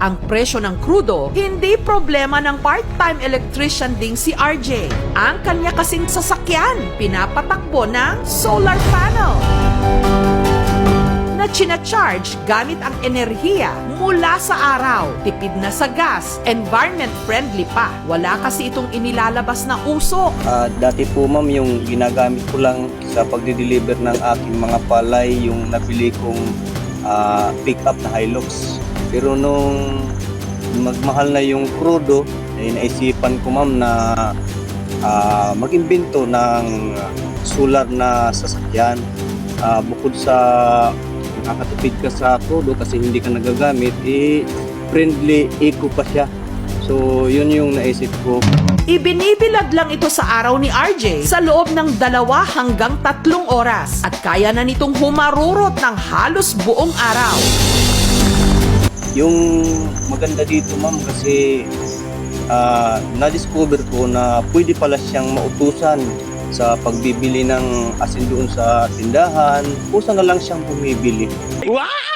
Ang presyo ng krudo, hindi problema ng part-time electrician ding si RJ. Ang kanya kasing sasakyan, pinapatakbo ng solar panel na china-charge gamit ang enerhiya mula sa araw. Tipid na sa gas, environment-friendly pa. Wala kasi itong inilalabas na usok. Dati po ma'am, yung ginagamit ko lang sa pagdi-deliver ng aking mga palay, yung nabili kong pick-up na Hilux. Pero nung magmahal na yung krudo, naisipan ko ma'am na mag-imbento ng solar na sasakyan. Bukod sa nakakatipid ka sa krudo kasi hindi ka nagagamit, friendly, eco pa siya. So yun yung naisip ko. Ibinibilad lang ito sa araw ni RJ sa loob ng 2 hanggang 3 oras at kaya na nitong humarurot ng halos buong araw. Yung maganda dito ma'am kasi na-discover ko na pwede pala siyang mautusan sa pagbibili ng asin doon sa tindahan. Kusa na lang siyang bumibili. Wow!